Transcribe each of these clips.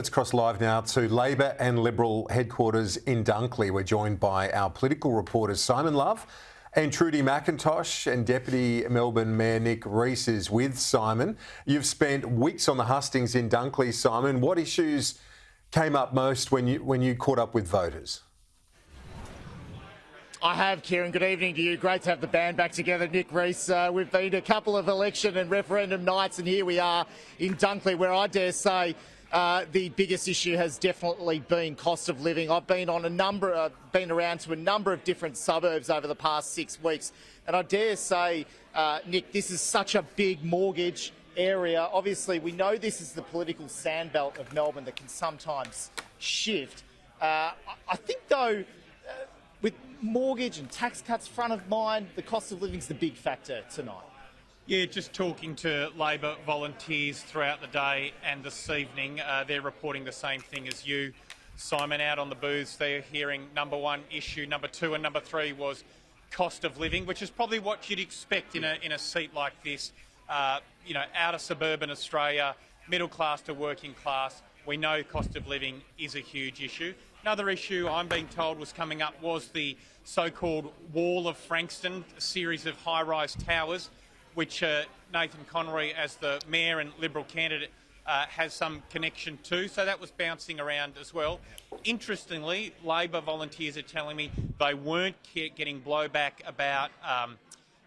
Let's cross live now to Labor and Liberal headquarters in Dunkley. We're joined by our political reporters Simon Love and Trudy McIntosh, and Deputy Melbourne Mayor Nick Reece is with Simon. You've spent weeks on the hustings in Dunkley, Simon. What issues came up most when you caught up with voters? I have, Kieran. Good evening to you. Great to have the band back together. Nick Reece, we've been to a couple of election and referendum nights, and here we are in Dunkley, where I dare say the biggest issue has definitely been cost of living. I've been on been around to a number of different suburbs over the past 6 weeks, and I dare say, Nick, this is such a big mortgage area. Obviously, we know this is the political sandbelt of Melbourne that can sometimes shift. I think, though, with mortgage and tax cuts front of mind, the cost of living is the big factor tonight. Yeah, just talking to Labor volunteers throughout the day and this evening, they're reporting the same thing as you, Simon, out on the booths. They're hearing number one issue, number two and number three was cost of living, which is probably what you'd expect in a seat like this. Out of suburban Australia, middle class to working class, we know cost of living is a huge issue. Another issue I'm being told was coming up was the so-called Wall of Frankston, a series of high-rise towers, which Nathan Conroy, as the Mayor and Liberal candidate, has some connection to. So that was bouncing around as well. Interestingly, Labor volunteers are telling me they weren't getting blowback about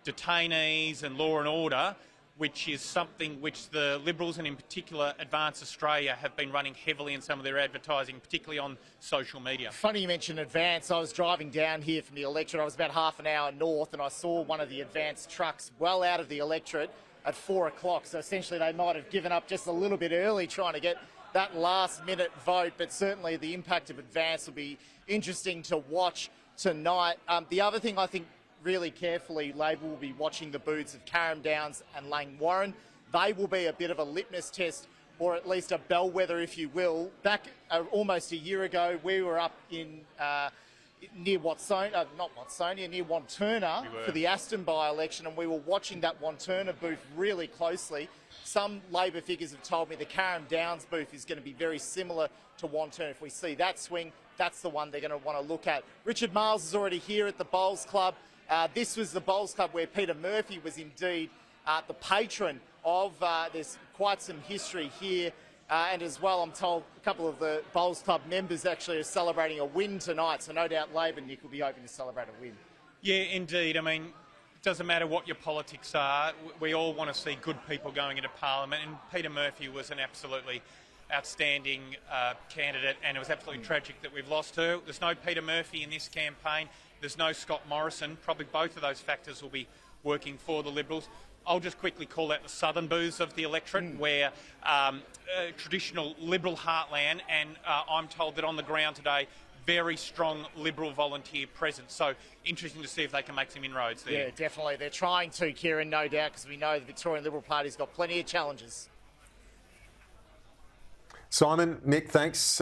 detainees and law and order, which is something which the Liberals and in particular Advance Australia have been running heavily in some of their advertising, particularly on social media. Funny you mentioned Advance. I was driving down here from the electorate. I was about half an hour north and I saw one of the Advance trucks well out of the electorate at 4 o'clock. So essentially they might have given up just a little bit early trying to get that last minute vote, but certainly the impact of Advance will be interesting to watch tonight. The other thing I think really carefully, Labor will be watching the booths of Carrum Downs and Langwarrin. They will be a bit of a litmus test, or at least a bellwether, if you will. Back almost a year ago, we were up in near Watsonia, near Wanturna for the Aston by-election, and we were watching that Wanturna booth really closely. Some Labor figures have told me the Carrum Downs booth is going to be very similar to Wanturna. If we see that swing, that's the one they're going to want to look at. Richard Miles is already here at the Bowls Club. This was the Bowls Club where Peta Murphy was indeed the patron of. There's quite some history here. And as well, I'm told a couple of the Bowls Club members actually are celebrating a win tonight. So no doubt Labor, Nick, will be hoping to celebrate a win. Yeah, indeed. I mean, it doesn't matter what your politics are. We all want to see good people going into Parliament. And Peta Murphy was an absolutely outstanding candidate, and it was absolutely tragic that we've lost her. There's no Peta Murphy in this campaign. There's no Scott Morrison. Probably both of those factors will be working for the Liberals. I'll just quickly call out the southern booths of the electorate, where traditional Liberal heartland, and I'm told that on the ground today, very strong Liberal volunteer presence. So interesting to see if they can make some inroads there. Yeah, definitely. They're trying to, Kieran, no doubt, because we know the Victorian Liberal Party's got plenty of challenges. Simon, Nick, thanks.